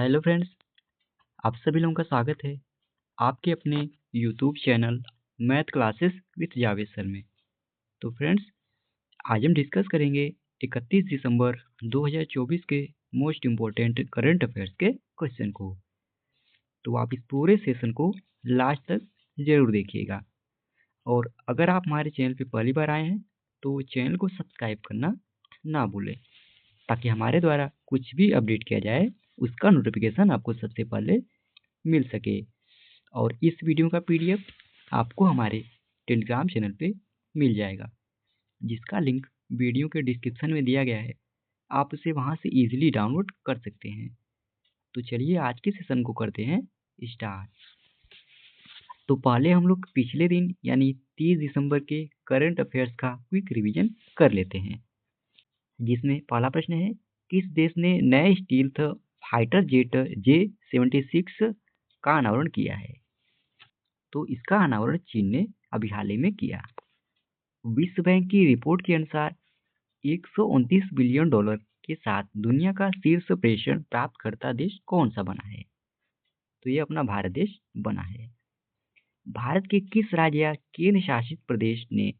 Hello friends, आप सभी लोगों का स्वागत है आपके अपने YouTube channel math classes with Javed sir में। तो फ्रेंड्स, आज हम डिस्कस करेंगे 31 दिसंबर 2024 के मोस्ट इम्पोर्टेंट करंट अफेयर्स के क्वेश्चन को। तो आप इस पूरे सेशन को लास्ट तक ज़रूर देखिएगा। और अगर आप हमारे चैनल पे पहली बार आए हैं तो चैनल को सब्सक्राइब करना ना भूलें, ताकि हमारे द्वारा कुछ भी अपडेट किया जाए उसका नोटिफिकेशन आपको सबसे पहले मिल सके। और इस वीडियो का पीडीएफ आपको हमारे टेलीग्राम चैनल पे मिल जाएगा, जिसका लिंक वीडियो के डिस्क्रिप्शन में दिया गया है। आप उसे वहां से इजीली डाउनलोड कर सकते हैं। तो चलिए आज के सेशन को करते हैं स्टार्ट। तो पहले हम लोग पिछले दिन यानी 30 दिसंबर के करंट अफेयर्स का क्विक रिवीजन कर लेते हैं, जिसमें पहला प्रश्न है, किस देश ने नए स्टील्थ फाइटर जेट J-76 का अनावरण किया है? तो इसका अनावरण चीन ने अभी हाल ही में किया। विश्व बैंक की रिपोर्ट के अनुसार 129 बिलियन डॉलर के साथ दुनिया का शीर्ष प्रेषण प्राप्तकर्ता देश कौन सा बना है? तो ये अपना भारत देश बना है। भारत के किस राज्य या केंद्र शासित प्रदेश ने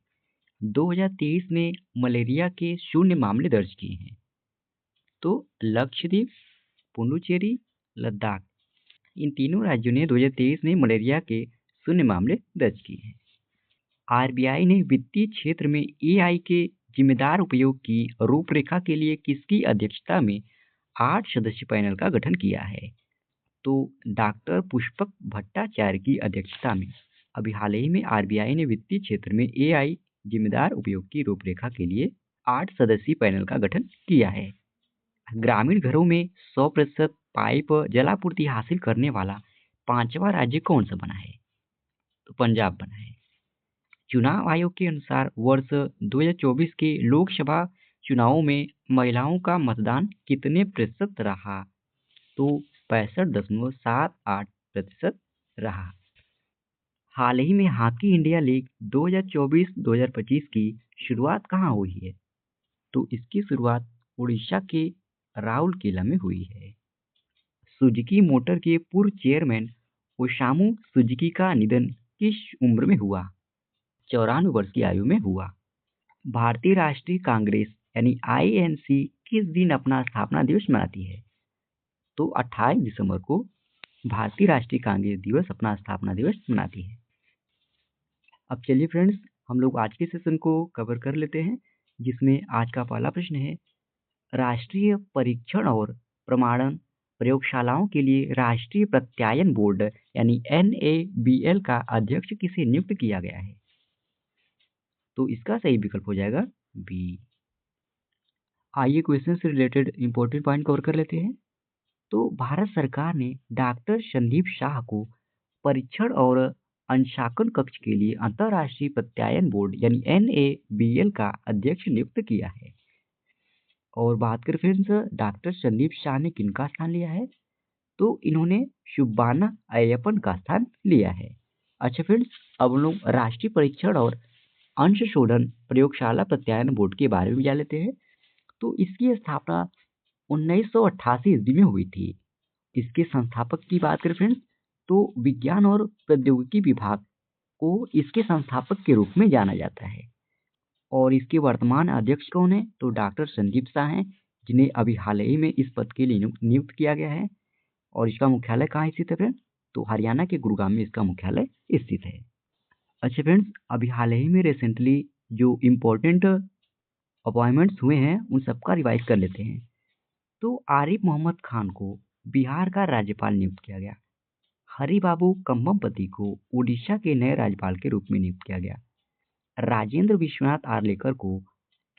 2023 में मलेरिया के 0 मामले दर्ज किए हैं? तो लक्षद्वीप, पुडुचेरी, लद्दाख। इन तीनों राज्यों ने 2023 में मलेरिया के 0 मामले दर्ज किए हैं। आरबीआई ने वित्तीय क्षेत्र में एआई के जिम्मेदार उपयोग की रूपरेखा के लिए किसकी अध्यक्षता में 8 सदस्यीय पैनल का गठन किया है? तो डॉक्टर पुष्पक भट्टाचार्य की अध्यक्षता में अभी हाल ही में आरबीआई ने वित्तीय क्षेत्र में एआई जिम्मेदार उपयोग की रूपरेखा के लिए 8 सदस्यीय पैनल का गठन किया है। ग्रामीण घरों में 100% पाइप जलापूर्ति हासिल करने वाला 5वां राज्य कौन सा बना है? तो पंजाब बना है। चुनाव आयोग के अनुसार वर्ष 2024 के लोकसभा चुनावों में महिलाओं का मतदान कितने प्रतिशत रहा? तो 65.78% रहा। हाल ही में हॉकी इंडिया लीग 2024-2025 की शुरुआत कहाँ हुई है? तो इसकी शुरुआत उड़ीसा के राउरकेला में हुई है। सुजुकी मोटर के पूर्व चेयरमैन ओसामू सुजुकी का निधन किस उम्र में हुआ? 94 वर्ष की आयु में हुआ। भारतीय राष्ट्रीय कांग्रेस यानी आईएनसी किस दिन अपना स्थापना दिवस मनाती है? तो 28 दिसंबर को भारतीय राष्ट्रीय कांग्रेस दिवस अपना स्थापना दिवस मनाती है। अब चलिए फ्रेंड्स, हम लोग आज के सेशन को कवर कर लेते हैं, जिसमें आज का पहला प्रश्न है, राष्ट्रीय परीक्षण और प्रमाणन प्रयोगशालाओं के लिए राष्ट्रीय प्रत्यायन बोर्ड यानी NABL का अध्यक्ष किसे नियुक्त किया गया है? तो इसका सही विकल्प हो जाएगा बी। आइए क्वेश्चन से रिलेटेड इंपॉर्टेंट पॉइंट कवर कर लेते हैं। तो भारत सरकार ने डॉक्टर संदीप शाह को परीक्षण और अंशांकन कक्ष के लिए अंतर्राष्ट्रीय प्रत्यायन बोर्ड यानी NABL का अध्यक्ष नियुक्त किया है। और बात करें फ्रेंड्स, डॉक्टर संदीप शाह ने किनका स्थान लिया है? तो इन्होंने सुब्बाना अय्यप्पन का स्थान लिया है। अच्छा फ्रेंड्स, अब हम लोग राष्ट्रीय परीक्षण और अंशशोधन प्रयोगशाला प्रत्यायन बोर्ड के बारे में जान लेते हैं। तो इसकी स्थापना 1988 ईस्वी में हुई थी। इसके संस्थापक की बात करें फ्रेंड्स, तो विज्ञान और प्रौद्योगिकी विभाग को इसके संस्थापक के रूप में जाना जाता है। और इसके वर्तमान अध्यक्ष कौन है? तो डॉक्टर संदीप शाह हैं, जिन्हें अभी हाल ही में इस पद के लिए नियुक्त किया गया है। और इसका मुख्यालय कहाँ स्थित है फ्रेंड्स? तो हरियाणा के गुरुग्राम में इसका मुख्यालय स्थित है। अच्छा फ्रेंड्स, अभी हाल ही में रिसेंटली जो इम्पोर्टेंट अपॉइंटमेंट्स हुए हैं उन सबका रिवाइज कर लेते हैं। तो आरिफ मोहम्मद खान को बिहार का राज्यपाल नियुक्त किया गया। हरिबाबू कंबमपति को उड़ीसा के नए राज्यपाल के रूप में नियुक्त किया गया। राजेंद्र विश्वनाथ आर्लेकर को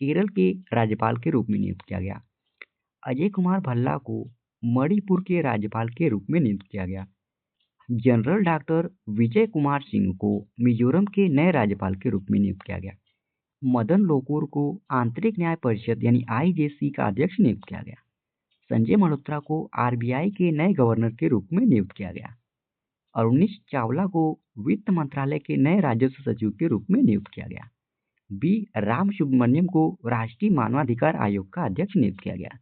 केरल के राज्यपाल के रूप में नियुक्त किया गया। अजय कुमार भल्ला को मणिपुर के राज्यपाल के रूप में नियुक्त किया गया। जनरल डॉक्टर विजय कुमार सिंह को मिजोरम के नए राज्यपाल के रूप में नियुक्त किया गया। मदन लोकुर को आंतरिक न्याय परिषद यानी IJC का अध्यक्ष नियुक्त किया गया। संजय मल्होत्रा को RBI के नए गवर्नर के रूप में नियुक्त किया गया। अरुणीश चावला को वित्त मंत्रालय के नए राजस्व सचिव के रूप में नियुक्त किया गया। बी राम सुब्रमण्यम को राष्ट्रीय मानवाधिकार आयोग का अध्यक्ष नियुक्त किया गया।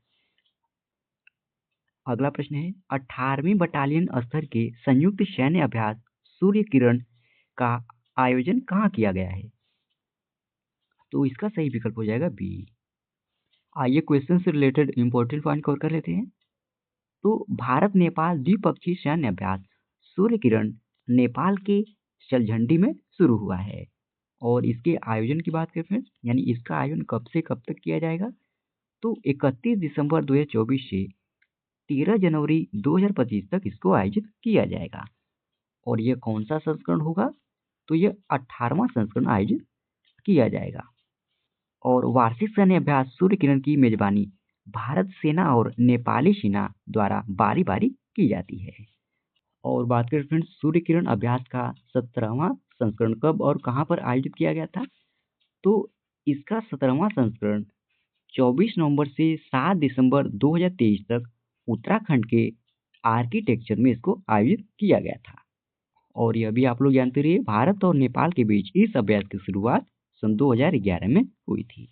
अगला प्रश्न है 18वीं बटालियन स्तर के संयुक्त सैन्य अभ्यास सूर्य किरण का आयोजन कहाँ किया गया है? तो इसका सही विकल्प हो जाएगा बी। आइए क्वेश्चन से रिलेटेड इंपॉर्टेंट पॉइंट कवर कर लेते हैं। तो भारत नेपाल द्विपक्षीय सैन्य अभ्यास सूर्य किरण नेपाल के सलझंडी में शुरू हुआ है। और इसके आयोजन की बात करें फ्रेंड्स, यानी इसका आयोजन कब से कब तक किया जाएगा? तो 31 दिसंबर 2024 से 13 जनवरी 2025 तक इसको आयोजित किया जाएगा। और यह कौन सा संस्करण होगा? तो यह 18वां संस्करण आयोजित किया जाएगा। और वार्षिक सैन्य अभ्यास सूर्य किरण की मेजबानी भारत सेना और नेपाली सेना द्वारा बारी बारी की जाती है। और बात करें फ्रेंड्स सूर्य किरण अभ्यास का 17वां संस्करण कब और कहां पर आयोजित किया गया था? तो इसका 17वां संस्करण 24 नवंबर से 7 दिसंबर 2023 तक उत्तराखंड के आर्किटेक्चर में इसको आयोजित किया गया था। और यह भी आप लोग जानते रहिए, भारत और नेपाल के बीच इस अभ्यास की शुरुआत सन 2011 में हुई थी।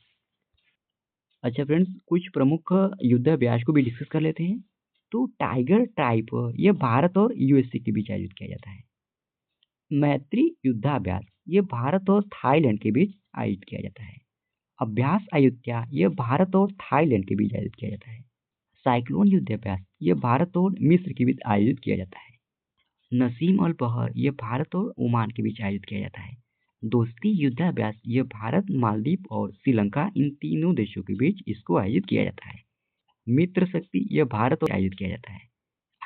अच्छा फ्रेंड्स, कुछ प्रमुख युद्ध अभ्यास को भी डिस्कस कर लेते हैं। तो टाइगर ट्राइब ये भारत और यूएसए के बीच आयोजित किया जाता है। मैत्री युद्धाभ्यास ये भारत और थाईलैंड के बीच आयोजित किया जाता है। अभ्यास अयोध्या ये भारत और थाईलैंड के बीच आयोजित किया जाता है। साइक्लोन युद्धाभ्यास ये भारत और मिस्र के बीच आयोजित किया जाता है। नसीम अल बहर ये भारत और ओमान के बीच आयोजित किया जाता है। दोस्ती युद्धाभ्यास ये भारत, मालदीव और श्रीलंका इन तीनों देशों के बीच इसको आयोजित किया जाता है। मित्र शक्ति यह भारत और आयोजित किया जाता है।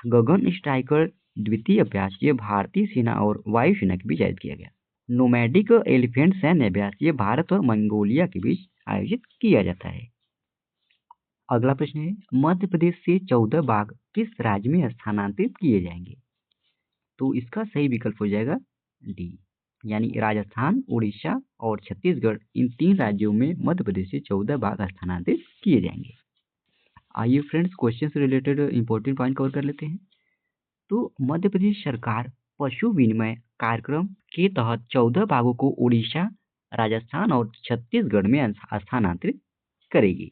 गगन स्ट्राइकर द्वितीय अभ्यास ये भारतीय सेना और वायुसेना के बीच आयोजित किया गया। नोमैडिक एलिफेंट सैन्य अभ्यास ये भारत और मंगोलिया के बीच आयोजित किया जाता है। अगला प्रश्न है मध्य प्रदेश से 14 बाघ किस राज्य में स्थानांतरित किए जाएंगे? तो इसका सही विकल्प हो जाएगा डी, यानी राजस्थान, उड़ीसा और छत्तीसगढ़ इन 3 राज्यों में मध्य प्रदेश से 14 बाघ स्थानांतरित किए जाएंगे। आइए फ्रेंड्स क्वेश्चन से रिलेटेड इंपॉर्टेंट पॉइंट कवर कर लेते हैं। तो मध्य प्रदेश सरकार पशु विनिमय कार्यक्रम के तहत 14 बाघों को उड़ीसा, राजस्थान और छत्तीसगढ़ में स्थानांतरित करेगी।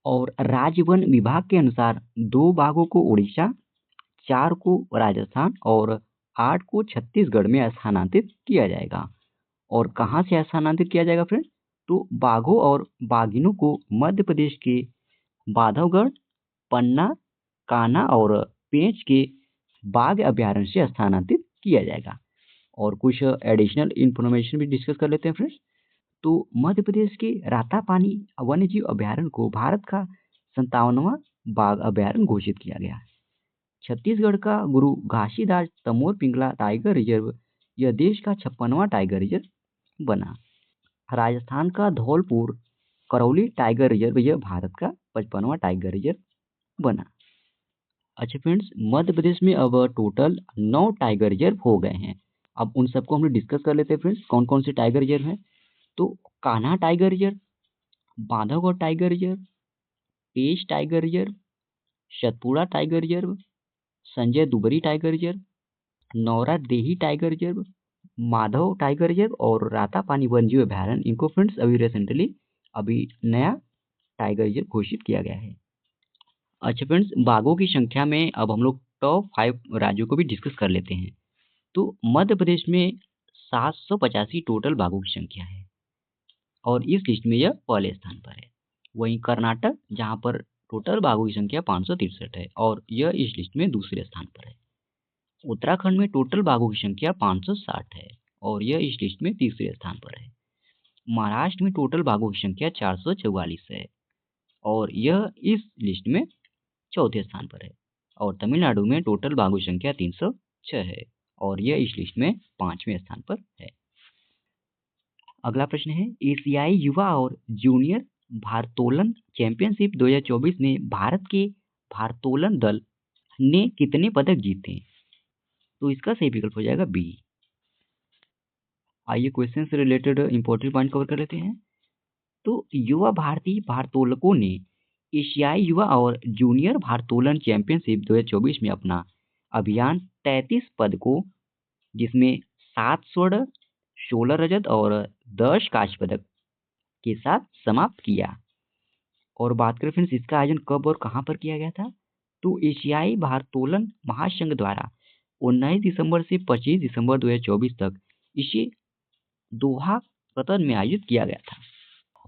और राज्य वन विभाग के अनुसार 2 बाघों को उड़ीसा, 4 को राजस्थान और 8 को छत्तीसगढ़ में स्थानांतरित किया जाएगा। और कहाँ से स्थानांतरित किया जाएगा फ्रेंड्स? तो बाघों और बाघिनों को मध्य प्रदेश के बांधवगढ़, पन्ना, कान्हा और पेंच के बाघ अभ्यारण्य से स्थानांतरित किया जाएगा। और कुछ एडिशनल इंफॉर्मेशन भी डिस्कस कर लेते हैं फ्रेंड्स। तो मध्य प्रदेश के रातापानी वन्यजीव अभ्यारण्य को भारत का 57वां बाघ अभ्यारण्य घोषित किया गया है। छत्तीसगढ़ का गुरु घासीदास तमोर पिंगला टाइगर रिजर्व यह देश का 56वां टाइगर रिजर्व बना। राजस्थान का धौलपुर करौली टाइगर रिजर्व यह भारत का 55वां टाइगर रिजर्व बना। अच्छा फ्रेंड्स, मध्य प्रदेश में अब टोटल 9 टाइगर रिजर्व हो गए हैं। अब उन सबको हम लोग डिस्कस कर लेते हैं फ्रेंड्स, कौन कौन से टाइगर रिजर्व हैं। तो Kanha tiger reserve, Bandhavgarh tiger reserve, Pench tiger reserve, Satpura tiger reserve, Sanjay Dubri tiger reserve, Nauradehi tiger reserve, Madhav tiger reserve और रातापानी वन्यजीव अभ्यारण्य। इनको फ्रेंड्स अभी रिसेंटली नया टाइगर रिजर्व घोषित किया गया है। अच्छा फ्रेंड्स, बाघों की संख्या में अब हम लोग टॉप 5 राज्यों को भी डिस्कस कर लेते हैं। तो मध्य प्रदेश में 785 टोटल बाघों की संख्या है और इस लिस्ट में यह पहले स्थान पर है। वहीं कर्नाटक जहां पर टोटल बाघों की संख्या 563 है और यह इस लिस्ट में दूसरे स्थान पर है। उत्तराखंड में टोटल बाघों की संख्या 560 है और यह इस लिस्ट में तीसरे स्थान पर है। महाराष्ट्र में टोटल बाघों की संख्या 444 है और यह इस लिस्ट में चौथे स्थान पर है। और तमिलनाडु में टोटल बाघों की संख्या 306 है और यह इस लिस्ट में 5वें स्थान पर है। अगला प्रश्न है एशियाई युवा और जूनियर भारोत्तोलन चैंपियनशिप 2024 में भारत के भारोत्तोलन दल ने कितने पदक जीते? तो इसका सही विकल्प हो जाएगा बी। आइए क्वेश्चन से रिलेटेड इंपॉर्टेंट पॉइंट कवर कर लेते हैं। तो युवा भारतीय भारोत्तोलकों ने एशियाई युवा और जूनियर भारोत्तोलन चैंपियनशिप 2024 में अपना अभियान 33 पदकों जिसमें 7 स्वर्ण, 16 रजत और 10 कांस्य पदक के साथ समाप्त किया। और बात करें फ्रेंड्स इसका आयोजन कब और कहां पर किया गया था? तो एशियाई भारोत्तोलन महासंघ द्वारा 19 दिसंबर से 25 दिसंबर 2024 तक इसे दोहा कतर में आयोजित किया गया था।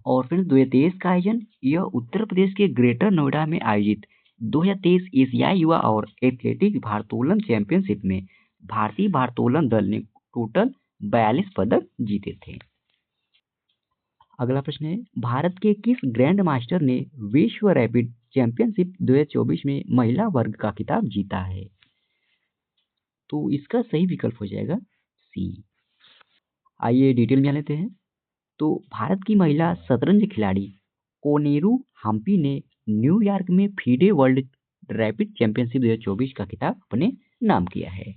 और फिर 2023 का आयोजन यह उत्तर प्रदेश के ग्रेटर नोएडा में आयोजित 2023 एशियाई युवा और एथलेटिक भारोत्तोलन चैंपियनशिप में भारतीय भारोत्तोलन दल ने टोटल 42 पदक जीते थे। अगला प्रश्न है, भारत के किस ग्रैंड मास्टर ने विश्व रैपिड चैंपियनशिप 2024 में महिला वर्ग का खिताब जीता है? तो इसका सही विकल्प हो जाएगा सी। आइए डिटेल में लेते हैं। तो भारत की महिला शतरंज खिलाड़ी कोनेरू हम्पी ने न्यूयॉर्क में फीडे वर्ल्ड रैपिड चैंपियनशिप 2024 का खिताब अपने नाम किया है।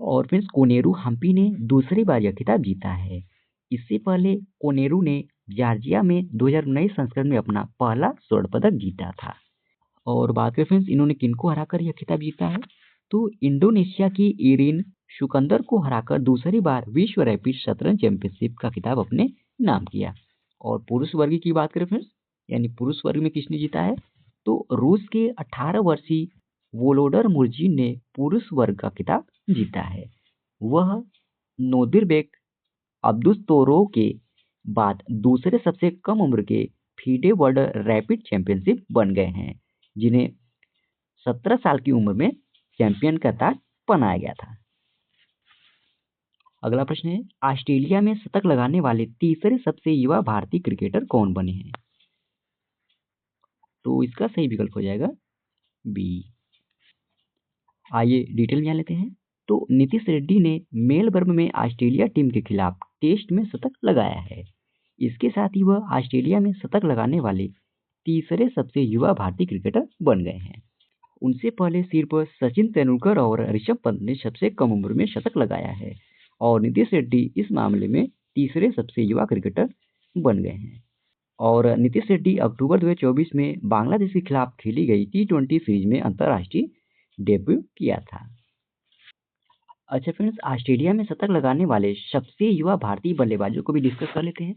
और फिर कोनेरू हम्पी ने दूसरी बार यह खिताब जीता है। इससे पहले कोनेरू ने जॉर्जिया में 2019 संस्करण में अपना पहला स्वर्ण पदक जीता था। और बात करें फ्रेंड्स, इन्होंने किनको हराकर यह खिताब जीता है? तो इंडोनेशिया की इरिन शुकंदर को हराकर दूसरी बार विश्व रैपिड शतरंज चैंपियनशिप का खिताब अपने नाम किया। और पुरुष वर्ग की बात करें फ्रेंड्स, यानी पुरुष वर्ग में किसने जीता है? तो रूस के 18 वर्षीय वोलोडर मुर्जिन ने पुरुष वर्ग का खिताब जीता है। वह नोदिरबेक अब्दुस्तोरोव के बाद दूसरे सबसे कम उम्र के फीडे वर्ल्ड रैपिड चैंपियनशिप बन गए हैं, जिन्हें 17 साल की उम्र में चैंपियन का ताज पहनाया गया था। अगला प्रश्न है, ऑस्ट्रेलिया में शतक लगाने वाले तीसरे सबसे युवा भारतीय क्रिकेटर कौन बने हैं? तो इसका सही विकल्प हो जाएगा बी। आइए डिटेल जान लेते हैं। तो नीतीश रेड्डी ने मेलबर्न में ऑस्ट्रेलिया टीम के खिलाफ टेस्ट में शतक लगाया है। इसके साथ ही वह ऑस्ट्रेलिया में शतक लगाने वाले तीसरे सबसे युवा भारतीय क्रिकेटर बन गए हैं। उनसे पहले सिर्फ सचिन तेंदुलकर और ऋषभ पंत ने सबसे कम उम्र में शतक लगाया है और नीतीश रेड्डी इस मामले में तीसरे सबसे युवा क्रिकेटर बन गए हैं। और नीतीश रेड्डी अक्टूबर 2024 में बांग्लादेश के खिलाफ खेली गई T20 सीरीज में अंतर्राष्ट्रीय डेब्यू किया था। अच्छा फ्रेंड्स, ऑस्ट्रेलिया में शतक लगाने वाले सबसे युवा भारतीय बल्लेबाजों को भी डिस्कस कर लेते हैं।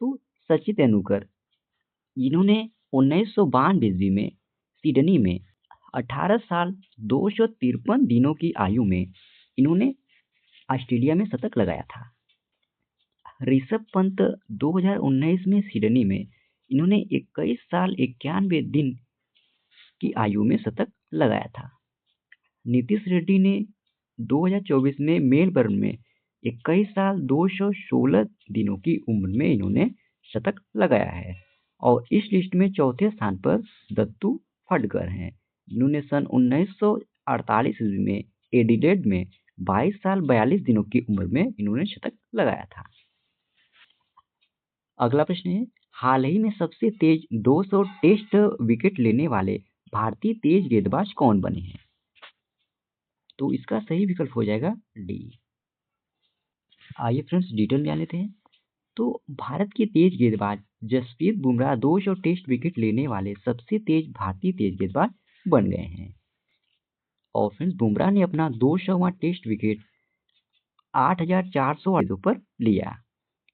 तो सचिन तेंदुलकर, जिन्होंने 1992 ईस्वी में सिडनी में 18 साल 253 दिनों की आयु में इन्होंने ऑस्ट्रेलिया में शतक लगाया था। ऋषभ पंत 2019 में सिडनी में इन्होंने 21 साल 91 दिन की आयु में शतक लगाया था। नीतीश रेड्डी ने 2024 में मेलबर्न में 21 साल 216 दिनों की उम्र में इन्होंने शतक लगाया है। और इस लिस्ट में चौथे स्थान पर दत्तू फडकर हैं, जिन्होंने सन 1948 ईस्वी में एडिलेड में 22 साल 42 दिनों की उम्र में इन्होंने शतक लगाया था। अगला प्रश्न है, हाल ही में सबसे तेज 200 टेस्ट विकेट लेने वाले भारतीय तेज गेंदबाज कौन बने हैं? तो इसका सही विकल्प हो जाएगा डी। आइए फ्रेंड्स डिटेल में जान लेते हैं। तो भारत के तेज गेंदबाज जसप्रीत बुमराह 200 टेस्ट विकेट लेने वाले सबसे तेज भारतीय तेज गेंदबाज बन गए हैं। और फ्रेंड्स, बुमराह ने अपना 200वां टेस्ट विकेट 8,400 गेंदों पर लिया।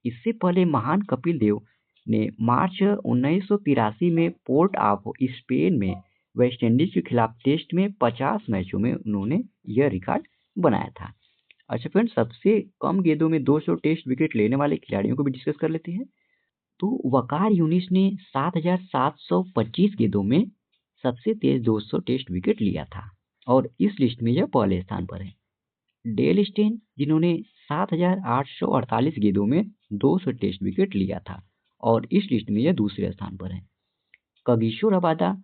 इससे पहले महान कपिल देव ने मार्च 1983 में पोर्ट ऑफ स्पेन में वेस्टइंडीज के खिलाफ टेस्ट में 50 मैचों में उन्होंने यह रिकॉर्ड बनाया था। अच्छा फ्रेंड्स, सबसे कम गेंदों में 200 टेस्ट विकेट लेने वाले खिलाड़ियों को भी डिस्कस कर लेते हैं। तो वकार यूनिस ने 7,725 गेंदों में सबसे तेज 200 टेस्ट विकेट लिया था और इस लिस्ट में यह पहले स्थान पर है। डेल स्टेन, जिन्होंने 7,848 गेंदों में 200 टेस्ट विकेट लिया था और इस लिस्ट में यह दूसरे स्थान पर है। कगिसो रबादा,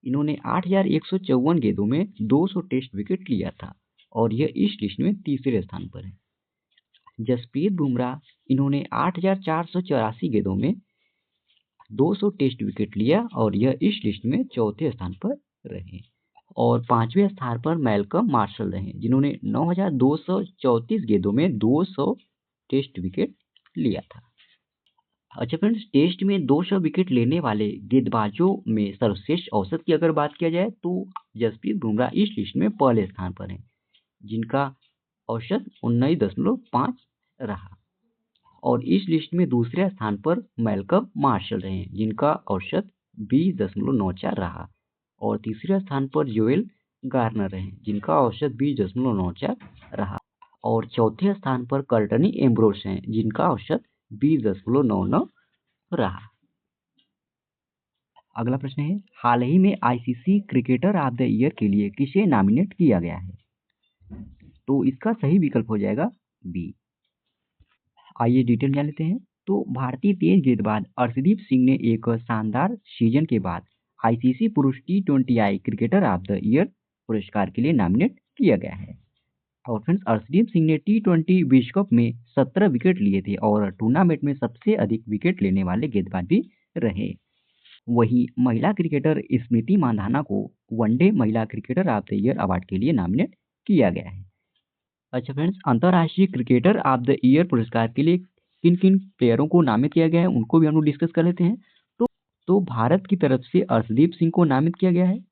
इन्होंने 8,154 गेंदों में 200 टेस्ट विकेट लिया था और यह इस लिस्ट में तीसरे स्थान पर है। जसप्रीत बुमराह, इन्होंने 8,484 गेंदों में 200 टेस्ट विकेट लिया और यह इस लिस्ट में चौथे स्थान पर रहे। और पांचवें स्थान पर मैल्कम मार्शल रहे, जिन्होंने 9,234 गेंदों में 200 टेस्ट विकेट लिया था। अच्छा फ्रेंड्स, टेस्ट में 200 विकेट लेने वाले गेंदबाजों में सर्वश्रेष्ठ औसत की अगर बात किया जाए तो जसप्रीत बुमराह इस लिस्ट में पहले स्थान पर हैं, जिनका औसत 19.5 रहा। और इस लिस्ट में दूसरे स्थान पर मैल्कम मार्शल रहे, जिनका औसत 20.94 रहा। और तीसरे स्थान पर जोएल गार्नर रहे जिनका औसत 20.94 रहा और चौथे स्थान पर कर्टनी एम्ब्रोस हैं जिनका औसत 20.99 रहा। अगला प्रश्न है, हाल ही में ICC cricketer of the year के लिए किसे नॉमिनेट किया गया है? तो इसका सही विकल्प हो जाएगा बी। आइए डिटेल जान लेते हैं। तो भारतीय तेज गेंदबाज अर्शदीप सिंह ने एक शानदार सीजन के बाद आईसीसी पुरुष T20I cricketer of the year पुरस्कार के लिए नॉमिनेट किया गया है। और फ्रेंड्स, अर्शदीप सिंह ने T20 विश्व कप में 17 विकेट लिए थे और टूर्नामेंट में सबसे अधिक विकेट लेने वाले गेंदबाज भी रहे। वहीं महिला क्रिकेटर स्मृति मांधाना को वनडे महिला cricketer of the year award के लिए नॉमिनेट किया गया है। अच्छा फ्रेंड्स, अंतर्राष्ट्रीय क्रिकेटर ऑफ द ईयर पुरस्कार के लिए किन किन प्लेयरों को नामित किया गया है उनको भी हम लोग डिस्कस कर लेते हैं। तो भारत की तरफ से अर्शदीप सिंह को नामित किया गया है,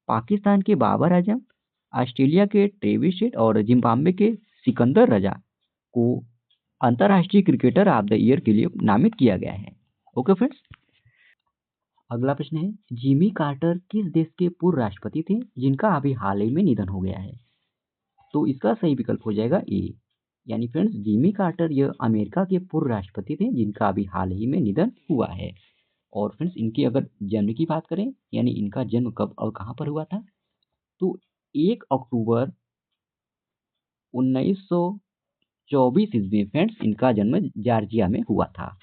पाकिस्तान के बाबर आजम, ऑस्ट्रेलिया के ट्रेविस हेड और जिम्बाब्वे के सिकंदर रजा को अंतर्राष्ट्रीय क्रिकेटर ऑफ द ईयर के लिए नामित किया गया है। ओके फ्रेंड्स, अगला प्रश्न है, जिमी कार्टर किस देश के पूर्व राष्ट्रपति थे जिनका अभी हाल ही में निधन हो गया है? तो इसका सही विकल्प हो जाएगा ए। यानी फ्रेंड्स, जिमी कार्टर यह अमेरिका के पूर्व राष्ट्रपति थे जिनका अभी हाल ही में निधन हुआ है। और फ्रेंड्स, इनकी अगर जन्म की बात करें यानी इनका जन्म कब और कहाँ पर हुआ था, तो 1 अक्टूबर 1924 ईस्वी में फ्रेंड्स इनका जन्म जॉर्जिया में हुआ था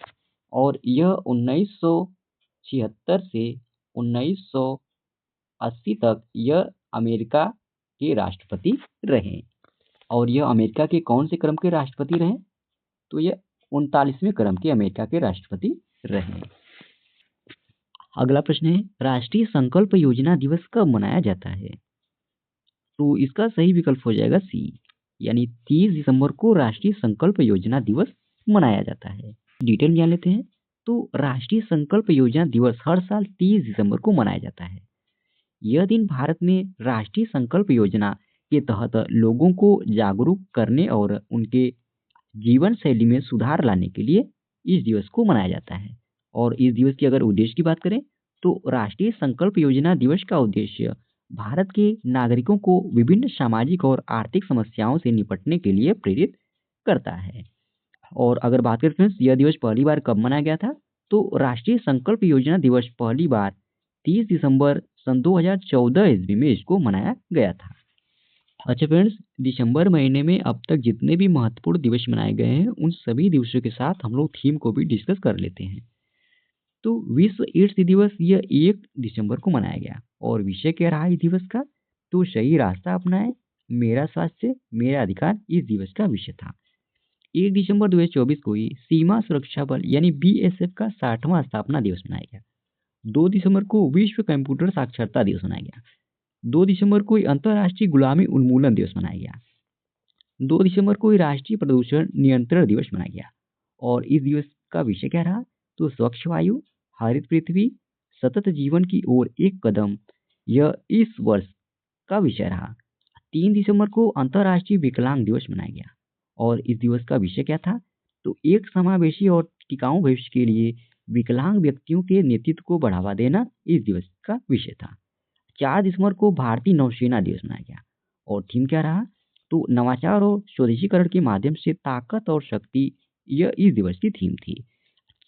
और यह 1976 से 1980 तक यह अमेरिका के राष्ट्रपति रहे। और यह अमेरिका के कौन से क्रम के राष्ट्रपति रहे? तो यह 39वें क्रम के अमेरिका के राष्ट्रपति रहे। अगला प्रश्न है, राष्ट्रीय संकल्प योजना दिवस कब मनाया जाता है? तो इसका सही विकल्प हो जाएगा सी, यानी 30 दिसंबर को राष्ट्रीय संकल्प योजना दिवस मनाया जाता है। डिटेल जान लेते हैं। तो राष्ट्रीय संकल्प योजना दिवस हर साल 30 दिसंबर को मनाया जाता है। यह दिन भारत में राष्ट्रीय संकल्प योजना के तहत लोगों को जागरूक करने और उनके जीवन शैली में सुधार लाने के लिए इस दिवस को मनाया जाता है। और इस दिवस की अगर उद्देश्य की बात करें तो राष्ट्रीय संकल्प योजना दिवस का उद्देश्य भारत के नागरिकों को विभिन्न सामाजिक और आर्थिक समस्याओं से निपटने के लिए प्रेरित करता है। और अगर बात करें फ्रेंड्स, यह दिवस पहली बार कब मनाया गया था? तो राष्ट्रीय संकल्प योजना दिवस पहली बार 30 दिसंबर सन 2014 ईस्वी में इसको मनाया गया था। अच्छा फ्रेंड्स, दिसंबर महीने में अब तक जितने भी महत्वपूर्ण दिवस मनाए गए हैं उन सभी दिवसों के साथ हम लोग थीम को भी डिस्कस कर लेते हैं। तो विश्व एड्स दिवस यह 1 दिसंबर को मनाया गया और विषय क्या रहा इस दिवस का? तो सही रास्ता अपनाएं, मेरा स्वास्थ्य मेरा अधिकार इस दिवस का विषय था। 1 दिसंबर 2024 को ही सीमा सुरक्षा बल यानी बीएसएफ का 60वां स्थापना दिवस मनाया गया। 2 दिसंबर को विश्व कंप्यूटर साक्षरता दिवस मनाया गया। 2 दिसंबर को ही अंतर्राष्ट्रीय गुलामी उन्मूलन दिवस मनाया गया। 2 दिसंबर को ही राष्ट्रीय प्रदूषण नियंत्रण दिवस मनाया गया। और इस दिवस का विषय क्या रहा? तो स्वच्छ वायु, हरित पृथ्वी, सतत जीवन की ओर एक कदम, यह इस वर्ष का विषय रहा। 3 दिसंबर को अंतर्राष्ट्रीय विकलांग दिवस मनाया गया और इस दिवस का विषय क्या था? तो एक समावेशी और टिकाऊ भविष्य के लिए विकलांग व्यक्तियों के नेतृत्व को बढ़ावा देना इस दिवस का विषय था। 4 दिसंबर को भारतीय नौसेना दिवस मनाया गया और थीम क्या रहा? तो नवाचार और स्वदेशीकरण के माध्यम से ताकत और शक्ति, यह इस दिवस की थीम थी।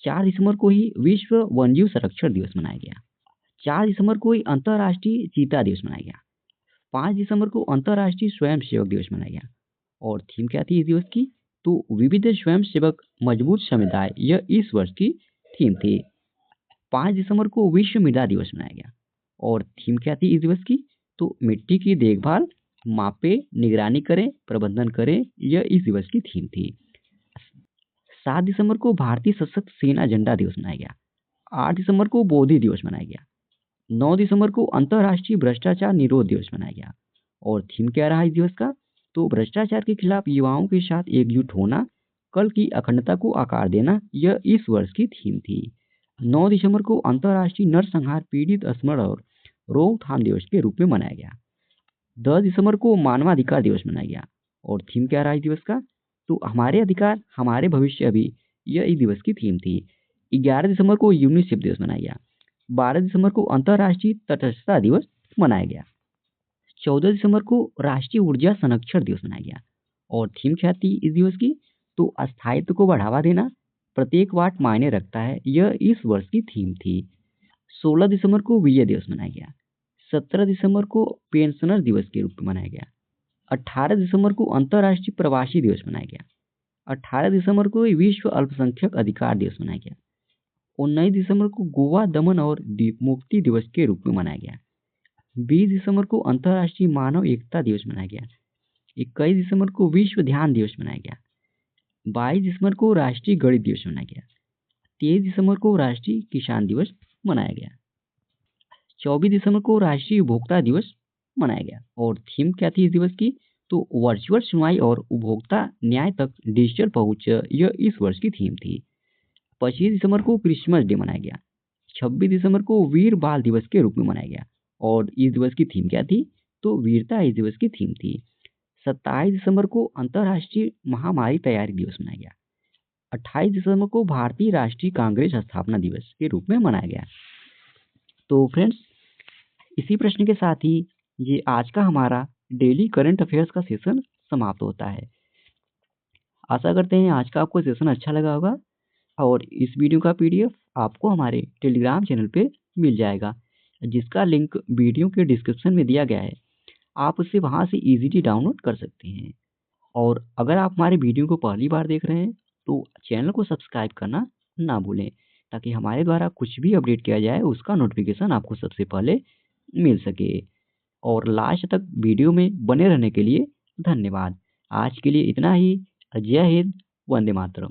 4 दिसंबर को ही विश्व वन्यजीव संरक्षण दिवस मनाया गया। 4 दिसंबर को ही अंतर्राष्ट्रीय चीता दिवस मनाया गया। 5 दिसंबर को अंतर्राष्ट्रीय स्वयंसेवक दिवस मनाया गया और थीम क्या थी इस दिवस की? तो विविध स्वयंसेवक मजबूत समुदाय, यह इस वर्ष की थीम थी। 5 दिसंबर को विश्व मृदा दिवस मनाया गया और थीम क्या थी इस दिवस की? तो मिट्टी की देखभाल, मापे, निगरानी करें, प्रबंधन करें, यह इस दिवस की थीम थी। 7 दिसंबर को भारतीय सशस्त्र सेना झंडा दिवस मनाया गया। 8 दिसंबर को बोधि दिवस मनाया गया। 9 दिसंबर को अंतर्राष्ट्रीय भ्रष्टाचार निरोध दिवस मनाया गया और थीम क्या रहा इस दिवस का? तो भ्रष्टाचार के खिलाफ युवाओं के साथ एकजुट होना, कल की अखंडता को आकार देना, यह इस वर्ष की थीम थी। 9 दिसंबर को अंतर्राष्ट्रीय नरसंहार पीड़ित स्मरण और रोकथाम दिवस के रूप में मनाया गया। 10 दिसंबर को मानवाधिकार दिवस मनाया गया और थीम क्या रहा इस दिवस का? तो हमारे अधिकार हमारे भविष्य अभी, यह इस दिवस की थीम थी। 11 दिसंबर को यूनिसेफ दिवस मनाया गया। 12 दिसंबर को अंतर्राष्ट्रीय तटस्थता दिवस मनाया गया। 14 दिसंबर को राष्ट्रीय ऊर्जा संरक्षण दिवस मनाया गया। और थीम क्या थी इस दिवस की? तो स्थायित्व को बढ़ावा देना, प्रत्येक वाट मायने रखता है, यह इस वर्ष की थीम थी। 16 दिसंबर को विजय दिवस मनाया गया। 17 दिसंबर को पेंशनर दिवस के रूप में मनाया गया। 18 दिसंबर को अंतर्राष्ट्रीय प्रवासी दिवस मनाया गया। 18 दिसंबर को विश्व अल्पसंख्यक अधिकार दिवस मनाया गया। 19 दिसंबर को गोवा दमन और द्वीप मुक्ति दिवस के रूप में मनाया गया। 20 दिसंबर को अंतर्राष्ट्रीय मानव एकता दिवस मनाया गया। 21 दिसंबर को विश्व ध्यान दिवस मनाया गया। 22 दिसंबर को राष्ट्रीय गणित दिवस मनाया गया। 23 दिसंबर को राष्ट्रीय किसान दिवस मनाया गया। 24 दिसंबर को राष्ट्रीय उपभोक्ता दिवस मनाया गया। और थीम क्या थी इस दिवस की? तो वर्चुअल सुनवाई और उपभोक्ता न्याय तक डिजिटल पहुंच, यह इस वर्ष की थीम थी। 25 दिसंबर को क्रिसमस डे मनाया गया। 26 दिसंबर को वीर बाल दिवस के रूप में मनाया गया। और इस दिवस की थीम क्या थी? तो वीरता इस दिवस की थीम थी। 27 दिसंबर को अंतर्राष्ट्रीय महामारी तैयारी दिवस मनाया गया। 28 दिसंबर को भारतीय राष्ट्रीय कांग्रेस स्थापना दिवस के रूप में मनाया गया। तो फ्रेंड्स, इसी प्रश्न के साथ ही ये आज का हमारा डेली करंट अफेयर्स का सेशन समाप्त होता है। आशा करते हैं आज का आपको सेशन अच्छा लगा होगा। और इस वीडियो का पीडीएफ आपको हमारे टेलीग्राम चैनल पे मिल जाएगा, जिसका लिंक वीडियो के डिस्क्रिप्शन में दिया गया है। आप उसे वहाँ से इजीली डाउनलोड कर सकते हैं। और अगर आप हमारे वीडियो को पहली बार देख रहे हैं तो चैनल को सब्सक्राइब करना ना भूलें, ताकि हमारे द्वारा कुछ भी अपडेट किया जाए उसका नोटिफिकेशन आपको सबसे पहले मिल सके। और लास्ट तक वीडियो में बने रहने के लिए धन्यवाद। आज के लिए इतना ही। जय हिंद, वंदे मातरम।